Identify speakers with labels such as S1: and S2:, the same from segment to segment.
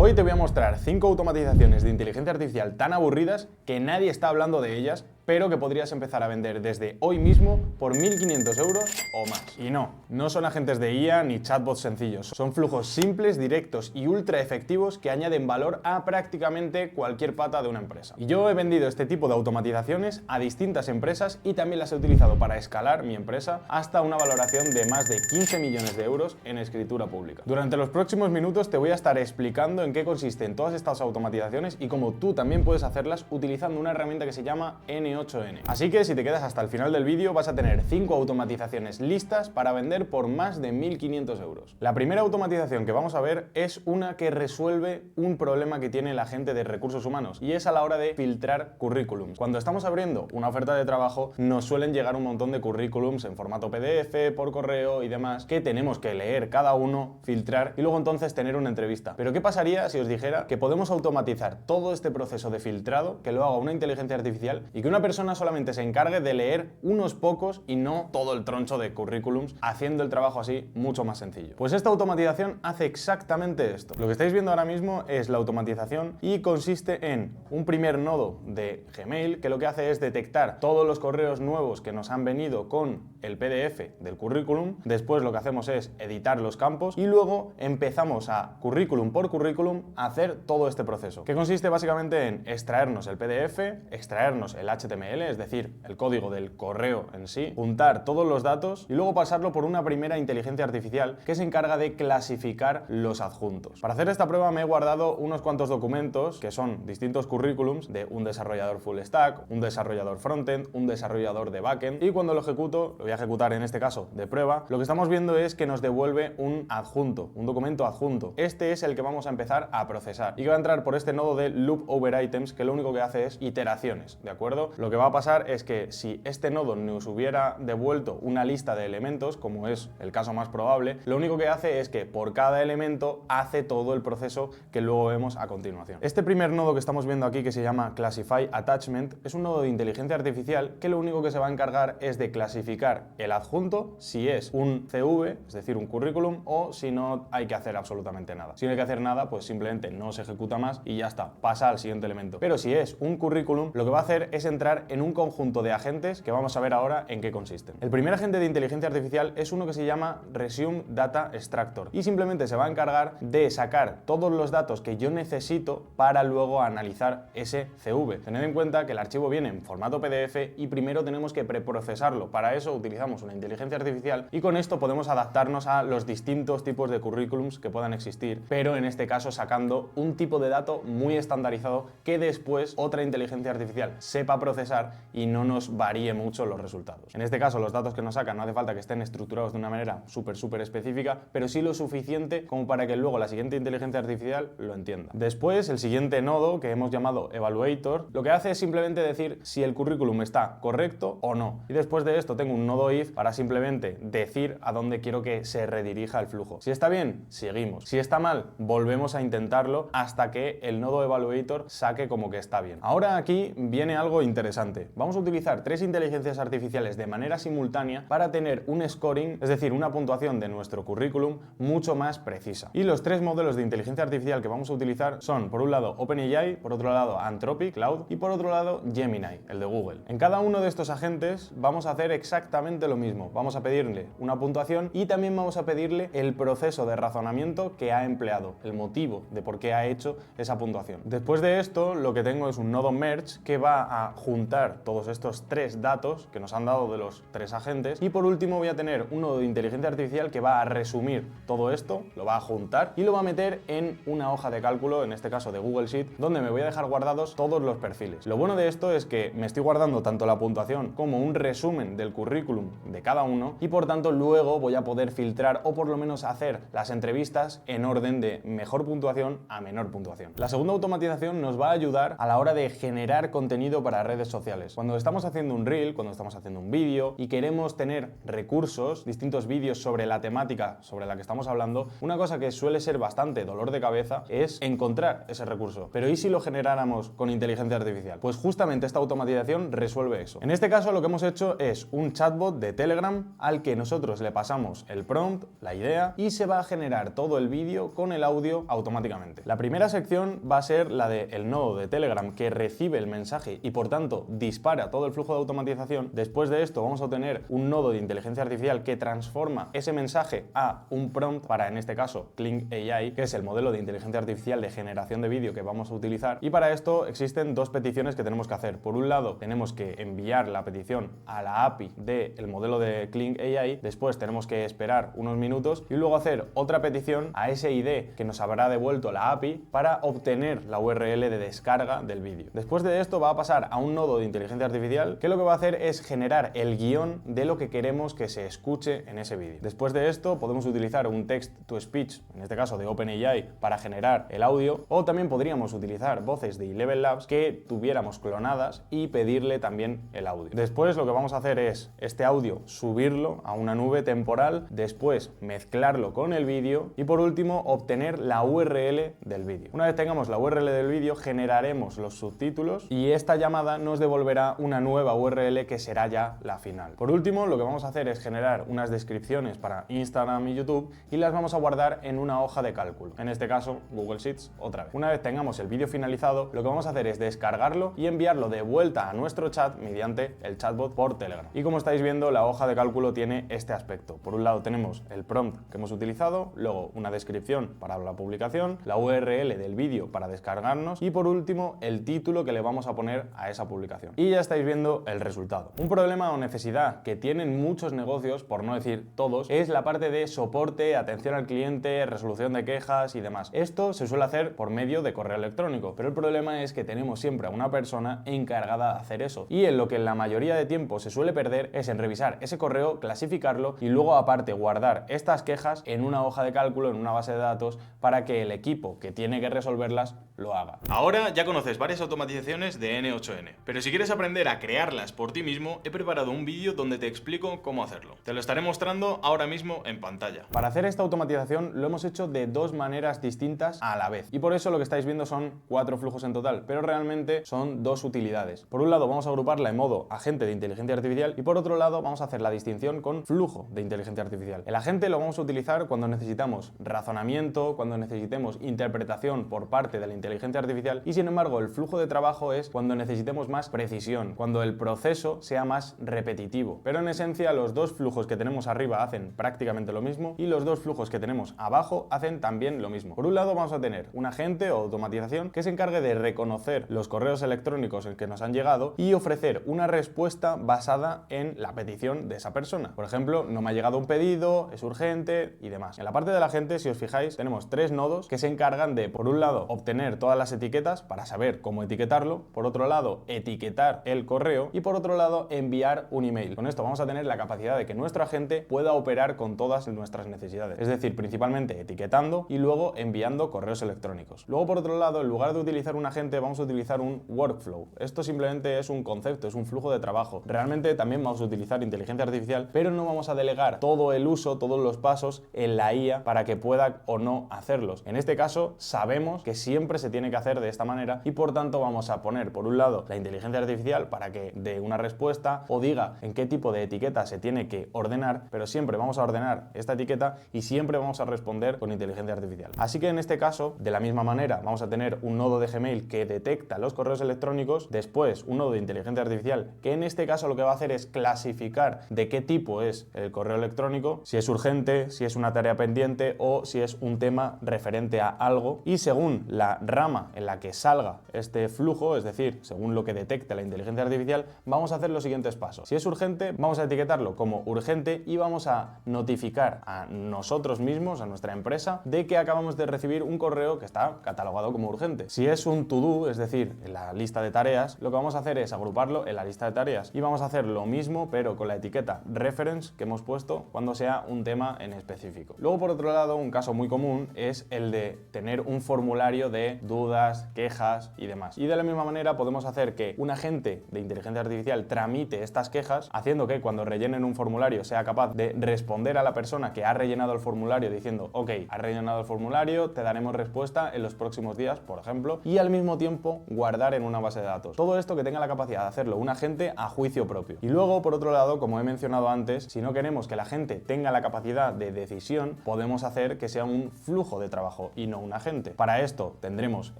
S1: Hoy te voy a mostrar 5 automatizaciones de inteligencia artificial tan aburridas que nadie está hablando de ellas, pero que podrías empezar a vender desde hoy mismo por 1.500 euros o más. Y no son agentes de IA ni chatbots sencillos, son flujos simples, directos y ultra efectivos que añaden valor a prácticamente cualquier pata de una empresa. Y yo he vendido este tipo de automatizaciones a distintas empresas y también las he utilizado para escalar mi empresa hasta una valoración de más de 15 millones de euros en escritura pública. Durante los próximos minutos te voy a estar explicando en qué consisten todas estas automatizaciones y cómo tú también puedes hacerlas utilizando una herramienta que se llama N8N. Así que si te quedas hasta el final del vídeo vas a tener 5 automatizaciones listas para vender por más de 1.500 euros. La primera automatización que vamos a ver es una que resuelve un problema que tiene la gente de recursos humanos y es a la hora de filtrar currículums. Cuando estamos abriendo una oferta de trabajo nos suelen llegar un montón de currículums en formato PDF, por correo y demás que tenemos que leer cada uno, filtrar y luego entonces tener una entrevista. Pero ¿qué pasaría si os dijera que podemos automatizar todo este proceso de filtrado, que lo haga una inteligencia artificial y que una persona solamente se encargue de leer unos pocos y no todo el troncho de currículums, haciendo el trabajo así mucho más sencillo? Pues esta automatización hace exactamente esto. Lo que estáis viendo ahora mismo es la automatización y consiste en un primer nodo de Gmail que lo que hace es detectar todos los correos nuevos que nos han venido con el PDF del currículum. Después lo que hacemos es editar los campos y luego empezamos a currículum por currículum a hacer todo este proceso, que consiste básicamente en extraernos el PDF, extraernos el HTML, es decir, el código del correo en sí, juntar todos los datos y luego pasarlo por una primera inteligencia artificial que se encarga de clasificar los adjuntos. Para hacer esta prueba me he guardado unos cuantos documentos que son distintos currículums de un desarrollador full stack, un desarrollador frontend, un desarrollador de backend, y cuando lo ejecuto, lo voy a ejecutar en este caso de prueba, lo que estamos viendo es que nos devuelve un adjunto, un documento adjunto. Este es el que vamos a empezar a procesar y que va a entrar por este nodo de loop over items, que lo único que hace es iteraciones, ¿de acuerdo? Lo que va a pasar es que si este nodo nos hubiera devuelto una lista de elementos, como es el caso más probable, lo único que hace es que por cada elemento hace todo el proceso que luego vemos a continuación. Este primer nodo que estamos viendo aquí, que se llama Classify Attachment, es un nodo de inteligencia artificial que lo único que se va a encargar es de clasificar el adjunto si es un CV, es decir, un currículum, o si no hay que hacer absolutamente nada. Si no hay que hacer nada, pues simplemente no se ejecuta más y ya está, pasa al siguiente elemento. Pero si es un currículum, lo que va a hacer es entrar en un conjunto de agentes que vamos a ver ahora en qué consisten. El primer agente de inteligencia artificial es uno que se llama Resume Data Extractor y simplemente se va a encargar de sacar todos los datos que yo necesito para luego analizar ese CV. Tened en cuenta que el archivo viene en formato PDF y primero tenemos que preprocesarlo. Para eso utilizamos una inteligencia artificial y con esto podemos adaptarnos a los distintos tipos de currículums que puedan existir, pero en este caso sacando un tipo de dato muy estandarizado que después otra inteligencia artificial sepa procesar y no nos varíe mucho los resultados. En este caso los datos que nos sacan no hace falta que estén estructurados de una manera súper específica, pero sí lo suficiente como para que luego la siguiente inteligencia artificial lo entienda. Después el siguiente nodo, que hemos llamado Evaluator, lo que hace es simplemente decir si el currículum está correcto o no. Y después de esto tengo un nodo if para simplemente decir a dónde quiero que se redirija el flujo. Si está bien, seguimos. Si está mal, volvemos a intentarlo hasta que el nodo Evaluator saque como que está bien. Ahora aquí viene algo interesante. Vamos a utilizar 3 inteligencias artificiales de manera simultánea para tener un scoring, es decir, una puntuación de nuestro currículum mucho más precisa. Y los 3 modelos de inteligencia artificial que vamos a utilizar son, por un lado, OpenAI, por otro lado, Anthropic Cloud y por otro lado, Gemini, el de Google. En cada uno de estos agentes vamos a hacer exactamente lo mismo. Vamos a pedirle una puntuación y también vamos a pedirle el proceso de razonamiento que ha empleado, el motivo de por qué ha hecho esa puntuación. Después de esto, lo que tengo es un nodo merge que va a juntar todos estos 3 datos que nos han dado de los 3 agentes y por último voy a tener un nodo de inteligencia artificial que va a resumir todo esto, lo va a juntar y lo va a meter en una hoja de cálculo, en este caso de Google Sheet, donde me voy a dejar guardados todos los perfiles. Lo bueno de esto es que me estoy guardando tanto la puntuación como un resumen del currículum de cada uno y por tanto luego voy a poder filtrar o por lo menos hacer las entrevistas en orden de mejor puntuación a menor puntuación. La segunda automatización nos va a ayudar a la hora de generar contenido para redes sociales. Cuando estamos haciendo un reel, cuando estamos haciendo un vídeo y queremos tener recursos, distintos vídeos sobre la temática sobre la que estamos hablando, una cosa que suele ser bastante dolor de cabeza es encontrar ese recurso. Pero ¿y si lo generáramos con inteligencia artificial? Pues justamente esta automatización resuelve eso. En este caso lo que hemos hecho es un chatbot de Telegram al que nosotros le pasamos el prompt, la idea, y se va a generar todo el vídeo con el audio automáticamente. La primera sección va a ser la del nodo de Telegram que recibe el mensaje y por tanto dispara todo el flujo de automatización. Después de esto vamos a obtener un nodo de inteligencia artificial que transforma ese mensaje a un prompt para, en este caso, Kling AI, que es el modelo de inteligencia artificial de generación de vídeo que vamos a utilizar. Y para esto existen dos peticiones que tenemos que hacer. Por un lado, tenemos que enviar la petición a la API del modelo de Kling AI, después tenemos que esperar unos minutos y luego hacer otra petición a ese ID que nos habrá devuelto la API para obtener la URL de descarga del vídeo. Después de esto va a pasar a un nodo de inteligencia artificial que lo que va a hacer es generar el guión de lo que queremos que se escuche en ese vídeo. Después de esto podemos utilizar un text-to-speech, en este caso de OpenAI, para generar el audio, o también podríamos utilizar voces de Eleven Labs que tuviéramos clonadas y pedirle también el audio. Después lo que vamos a hacer es este audio subirlo a una nube temporal, después mezclarlo con el vídeo y por último obtener la URL del vídeo. Una vez tengamos la URL del vídeo generaremos los subtítulos y esta llamada nos devolverá una nueva URL que será ya la final. Por último lo que vamos a hacer es generar unas descripciones para Instagram y YouTube y las vamos a guardar en una hoja de cálculo, en este caso Google Sheets otra vez. Una vez tengamos el vídeo finalizado lo que vamos a hacer es descargarlo y enviarlo de vuelta a nuestro chat mediante el chatbot por Telegram. Y como estáis viendo la hoja de cálculo tiene este aspecto. Por un lado tenemos el prompt que hemos utilizado, luego una descripción para la publicación, la URL del vídeo para descargarnos y por último el título que le vamos a poner a esa publicación. Y ya estáis viendo el resultado. Un problema o necesidad que tienen muchos negocios, por no decir todos, es la parte de soporte, atención al cliente, resolución de quejas y demás. Esto se suele hacer por medio de correo electrónico, pero el problema es que tenemos siempre a una persona encargada de hacer eso. Y en lo que en la mayoría de tiempo se suele perder es en revisar ese correo, clasificarlo y luego aparte guardar estas quejas en una hoja de cálculo, en una base de datos, para que el equipo que tiene que resolverlas lo haga.
S2: Ahora ya conoces varias automatizaciones de N8N, pero si quieres aprender a crearlas por ti mismo, he preparado un vídeo donde te explico cómo hacerlo. Te lo estaré mostrando ahora mismo en pantalla.
S1: Para hacer esta automatización lo hemos hecho de dos maneras distintas a la vez y por eso lo que estáis viendo son 4 flujos en total, pero realmente son 2 utilidades. Por un lado vamos a agruparla en modo agente de inteligencia artificial y por otro lado vamos a hacer la distinción con flujo de inteligencia artificial. El agente lo vamos a utilizar cuando necesitamos razonamiento, cuando necesitemos interpretación por parte de la inteligencia artificial y sin embargo el flujo de trabajo es cuando necesitemos más precisión, cuando el proceso sea más repetitivo. Pero en esencia los dos flujos que tenemos arriba hacen prácticamente lo mismo y los dos flujos que tenemos abajo hacen también lo mismo. Por un lado vamos a tener un agente o automatización que se encargue de reconocer los correos electrónicos que nos han llegado y ofrecer una respuesta basada en la petición de esa persona. Por ejemplo, no me ha llegado un pedido, es urgente y demás. En la parte del agente, si os fijáis, tenemos 3 nodos que se encargan de, por un lado, obtener todas las etiquetas para saber cómo etiquetarlo, por otro lado, etiquetar el correo y por otro lado, enviar un email. Con esto vamos a tener la capacidad de que nuestro agente pueda operar con todas nuestras necesidades, es decir, principalmente etiquetando y luego enviando correos electrónicos. Luego, por otro lado, en lugar de utilizar un agente, vamos a utilizar un workflow. Esto simplemente es un concepto, es un flujo de trabajo. Realmente también vamos a utilizar inteligencia artificial, pero no vamos a delegar todo el uso, todos los pasos en la IA para que pueda o no hacerlos. En este caso, sabemos que siempre se tiene que hacer de esta manera y por tanto vamos a poner, por un lado, la inteligencia artificial para que dé una respuesta o diga en qué tipo de etiqueta se tiene que ordenar, pero siempre vamos a ordenar esta etiqueta y siempre vamos a responder con inteligencia artificial. Así que en este caso, de la misma manera, vamos a tener un nodo de Gmail que detecta los correos electrónicos, después un nodo de inteligencia artificial que en este caso lo que va a hacer es clasificar de qué tipo es el correo electrónico, si es urgente, si es una tarea pendiente o si es un tema referente a algo, y según la rama en la que salga este flujo, es decir, según lo que detecte la inteligencia artificial, vamos a hacer los siguientes pasos. Si es urgente, vamos a etiquetarlo como urgente y vamos a notificar a nosotros mismos, a nuestra empresa, de que acabamos de recibir un correo que está catalogado como urgente. Si es un to-do, es decir, en la lista de tareas, lo que vamos a hacer es agruparlo en la lista de tareas y vamos a hacer lo mismo pero con la etiqueta reference que hemos puesto cuando sea un tema en específico. Luego, por otro lado, un caso muy común es el de tener un formulario de dudas, quejas y demás. Y de la misma manera podemos hacer que que un agente de inteligencia artificial tramite estas quejas, haciendo que cuando rellenen un formulario sea capaz de responder a la persona que ha rellenado el formulario diciendo, ok, has rellenado el formulario, te daremos respuesta en los próximos días, por ejemplo, y al mismo tiempo guardar en una base de datos. Todo esto que tenga la capacidad de hacerlo un agente a juicio propio. Y luego, por otro lado, como he mencionado antes, si no queremos que la gente tenga la capacidad de decisión, podemos hacer que sea un flujo de trabajo y no un agente. Para esto tendremos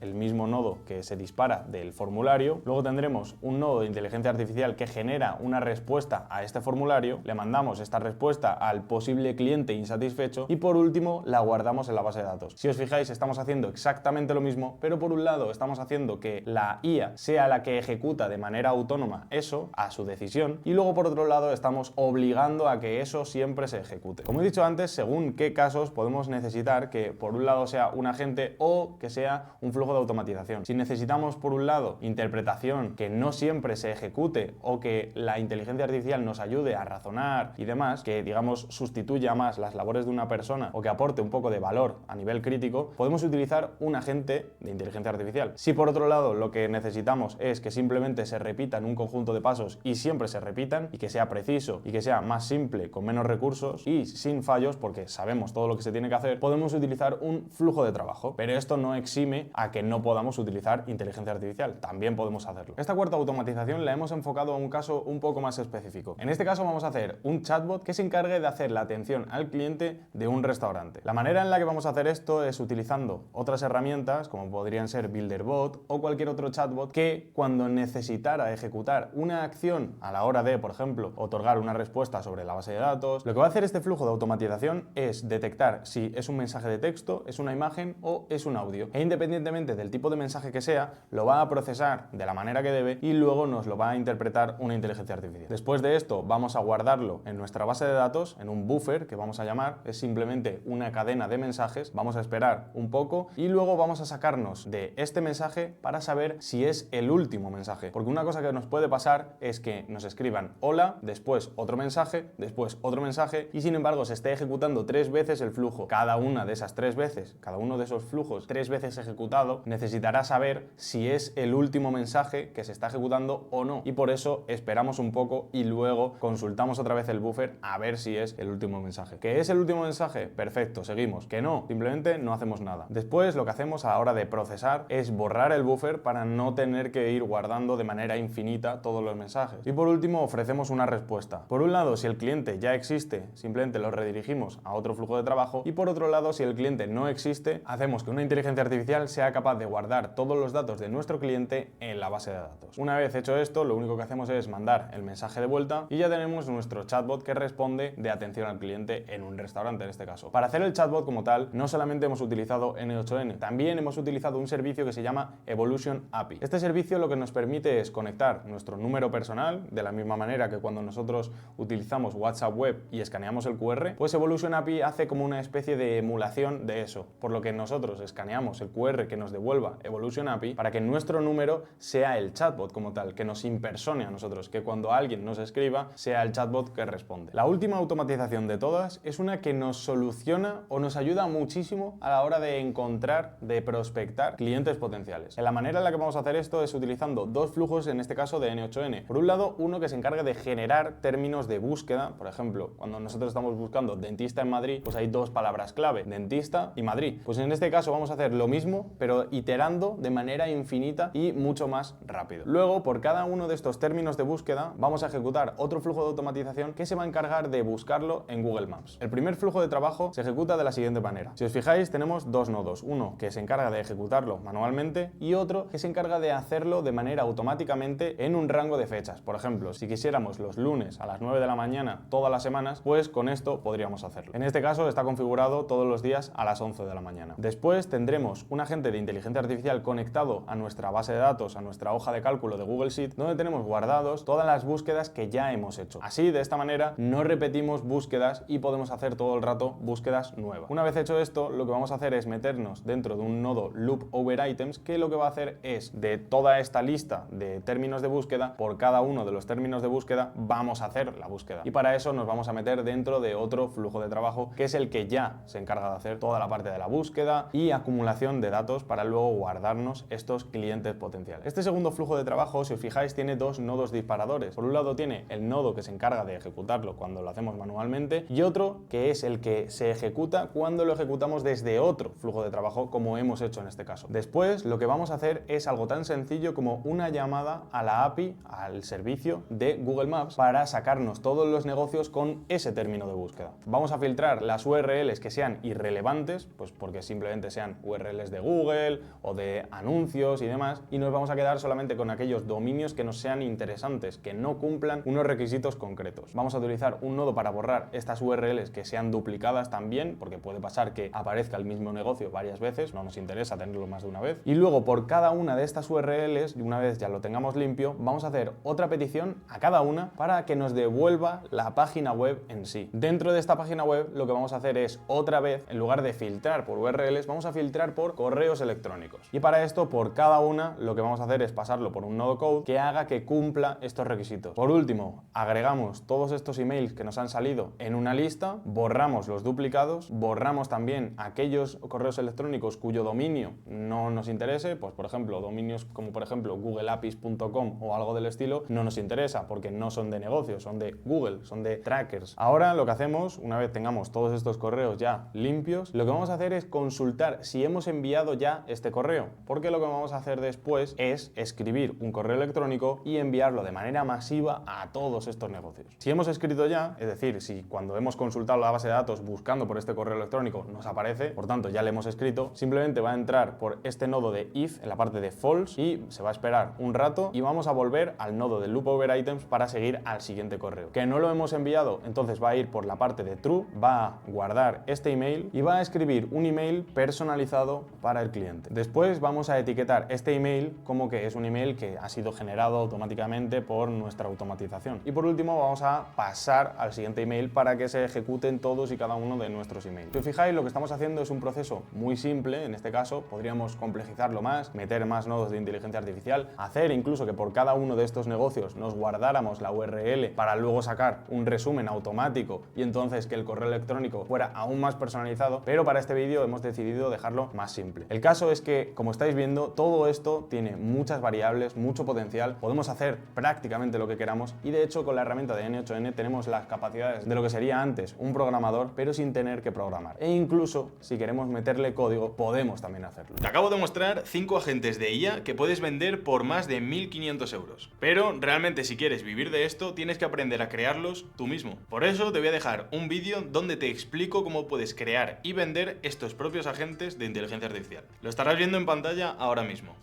S1: el mismo nodo que se dispara del formulario, luego tendremos un nodo de inteligencia artificial que genera una respuesta a este formulario, le mandamos esta respuesta al posible cliente insatisfecho y por último la guardamos en la base de datos. Si os fijáis, estamos haciendo exactamente lo mismo, pero por un lado estamos haciendo que la IA sea la que ejecuta de manera autónoma eso a su decisión y luego por otro lado estamos obligando a que eso siempre se ejecute. Como he dicho antes, según qué casos podemos necesitar que por un lado sea un agente o que sea un flujo de automatización. Si necesitamos por un lado interpretación que no siempre se ejecute o que la inteligencia artificial nos ayude a razonar y demás, que digamos sustituya más las labores de una persona o que aporte un poco de valor a nivel crítico, podemos utilizar un agente de inteligencia artificial. Si por otro lado lo que necesitamos es que simplemente se repitan un conjunto de pasos y siempre se repitan y que sea preciso y que sea más simple, con menos recursos y sin fallos porque sabemos todo lo que se tiene que hacer, podemos utilizar un flujo de trabajo. Pero esto no exime a que no podamos utilizar inteligencia artificial, también podemos hacerlo. Esta cuarta automatización la hemos enfocado a un caso un poco más específico. En este caso vamos a hacer un chatbot que se encargue de hacer la atención al cliente de un restaurante. La manera en la que vamos a hacer esto es utilizando otras herramientas como podrían ser Builderbot o cualquier otro chatbot que cuando necesitara ejecutar una acción a la hora de, por ejemplo, otorgar una respuesta sobre la base de datos, lo que va a hacer este flujo de automatización es detectar si es un mensaje de texto, es una imagen o es un audio. E independientemente del tipo de mensaje que sea, lo va a procesar de la manera que debe y luego nos lo va a interpretar una inteligencia artificial. Después de esto vamos a guardarlo en nuestra base de datos, en un buffer que vamos a llamar, es simplemente una cadena de mensajes, vamos a esperar un poco y luego vamos a sacarnos de este mensaje para saber si es el último mensaje. Porque una cosa que nos puede pasar es que nos escriban hola, después otro mensaje, después otro mensaje y sin embargo se esté ejecutando 3 veces el flujo. Cada una de esas 3 veces, cada uno de esos flujos 3 veces ejecutado, necesitará saber si es el último mensaje que se está ejecutando o no. Y por eso esperamos un poco y luego consultamos otra vez el buffer a ver si es el último mensaje. ¿Que es el último mensaje? Perfecto, seguimos. ¿Que no? Simplemente no hacemos nada. Después lo que hacemos a la hora de procesar es borrar el buffer para no tener que ir guardando de manera infinita todos los mensajes. Y por último ofrecemos una respuesta. Por un lado, si el cliente ya existe, simplemente lo redirigimos a otro flujo de trabajo y por otro lado, si el cliente no existe, hacemos que una inteligencia artificial sea capaz de guardar todos los datos de nuestro cliente en la base de datos. Una vez hecho esto, lo único que hacemos es mandar el mensaje de vuelta y ya tenemos nuestro chatbot que responde de atención al cliente en un restaurante en este caso. Para hacer el chatbot como tal, no solamente hemos utilizado N8N, también hemos utilizado un servicio que se llama Evolution API. Este servicio lo que nos permite es conectar nuestro número personal, de la misma manera que cuando nosotros utilizamos WhatsApp Web y escaneamos el QR, pues Evolution API hace como una especie de emulación de eso, por lo que nosotros escaneamos el QR que nos devuelva Evolution API para que nuestro número sea el chatbot como tal, que nos impersone a nosotros, que cuando alguien nos escriba sea el chatbot que responde. La última automatización de todas es una que nos soluciona o nos ayuda muchísimo a la hora de encontrar, de prospectar clientes potenciales. La manera en la que vamos a hacer esto es utilizando dos flujos, en este caso de N8N. Por un lado, uno que se encargue de generar términos de búsqueda. Por ejemplo, cuando nosotros estamos buscando dentista en Madrid, pues hay dos palabras clave, dentista y Madrid. Pues en este caso vamos a hacer lo mismo, pero iterando de manera infinita y mucho más rápido. Luego, por cada uno de estos términos de búsqueda, vamos a ejecutar otro flujo de automatización que se va a encargar de buscarlo en Google Maps. El primer flujo de trabajo se ejecuta de la siguiente manera. Si os fijáis, tenemos dos nodos. Uno que se encarga de ejecutarlo manualmente y otro que se encarga de hacerlo de manera automáticamente en un rango de fechas. Por ejemplo, si quisiéramos los lunes a las 9 de la mañana todas las semanas, pues con esto podríamos hacerlo. En este caso está configurado todos los días a las 11 de la mañana. Después tendremos un agente de inteligencia artificial conectado a nuestra base de datos, a nuestra hoja de cálculo de Google Sheet, donde tenemos guardados todas las búsquedas que ya hemos hecho. Así, de esta manera, no repetimos búsquedas y podemos hacer todo el rato búsquedas nuevas. Una vez hecho esto, lo que vamos a hacer es meternos dentro de un nodo Loop Over Items, que lo que va a hacer es, de toda esta lista de términos de búsqueda, por cada uno de los términos de búsqueda, vamos a hacer la búsqueda. Y para eso nos vamos a meter dentro de otro flujo de trabajo, que es el que ya se encarga de hacer toda la parte de la búsqueda y acumulación de datos para luego guardarnos estos clientes potenciales. Este segundo flujo de trabajo, si os fijáis, tiene dos nodos disparadores. Por un lado tiene el nodo que se encarga de ejecutarlo cuando lo hacemos manualmente y otro que es el que se ejecuta cuando lo ejecutamos desde otro flujo de trabajo, como hemos hecho en este caso. Después lo que vamos a hacer es algo tan sencillo como una llamada a la API, al servicio de Google Maps, para sacarnos todos los negocios con ese término de búsqueda. Vamos a filtrar las URLs que sean irrelevantes, pues porque simplemente sean URLs de Google o de anuncios y demás, y nos vamos a quedar solamente con aquellos dominios que nos sean interesantes, que no cumplan unos requisitos concretos. Vamos a utilizar un nodo para borrar estas URLs que sean duplicadas también, porque puede pasar que aparezca el mismo negocio varias veces, no nos interesa tenerlo más de una vez. Y luego por cada una de estas URLs, y una vez ya lo tengamos limpio, vamos a hacer otra petición a cada una para que nos devuelva la página web en sí. Dentro de esta página web lo que vamos a hacer es otra vez, en lugar de filtrar por URLs, vamos a filtrar por correos electrónicos. Y para esto, por cada una, lo que vamos a hacer es pasarlo por un nodo code que haga que cumpla estos requisitos. Por último, agregamos todos estos emails que nos han salido en una lista, borramos los duplicados, borramos también aquellos correos electrónicos cuyo dominio no nos interese, pues por ejemplo, dominios como por ejemplo googleapis.com o algo del estilo, no nos interesa porque no son de negocio, son de Google, son de trackers. Ahora lo que hacemos, una vez tengamos todos estos correos ya limpios, lo que vamos a hacer es consultar si hemos enviado ya este correo, porque lo que vamos a hacer después es escribir un correo electrónico y enviarlo de manera masiva a todos estos negocios. Si hemos escrito ya, es decir, si cuando hemos consultado la base de datos buscando por este correo electrónico nos aparece, por tanto ya le hemos escrito, simplemente va a entrar por este nodo de if en la parte de false y se va a esperar un rato y vamos a volver al nodo de loop over items para seguir al siguiente correo. Que no lo hemos enviado, entonces va a ir por la parte de true, va a guardar este email y va a escribir un email personalizado para el cliente. Después vamos a etiquetar este email como que es un email que ha sido generado automáticamente por nuestra automatización. Y por último vamos a pasar al siguiente email para que se ejecuten todos y cada uno de nuestros emails. Si os fijáis, lo que estamos haciendo es un proceso muy simple. En este caso podríamos complejizarlo más, meter más nodos de inteligencia artificial, hacer incluso que por cada uno de estos negocios nos guardáramos la URL para luego sacar un resumen automático y entonces que el correo electrónico fuera aún más personalizado, pero para este vídeo hemos decidido dejarlo más simple. El caso es que, como estáis viendo, todo esto tiene muchas variables, mucho potencial, podemos hacer prácticamente lo que queramos y de hecho con la herramienta de N8N tenemos las capacidades de lo que sería antes un programador, pero sin tener que programar. E incluso si queremos meterle código, podemos también hacerlo.
S2: Te acabo de mostrar 5 agentes de IA que puedes vender por más de 1.500 euros. Pero realmente si quieres vivir de esto, tienes que aprender a crearlos tú mismo. Por eso te voy a dejar un vídeo donde te explico cómo puedes crear y vender estos propios agentes de inteligencia artificial. Lo estarás viendo en pantalla ahora mismo.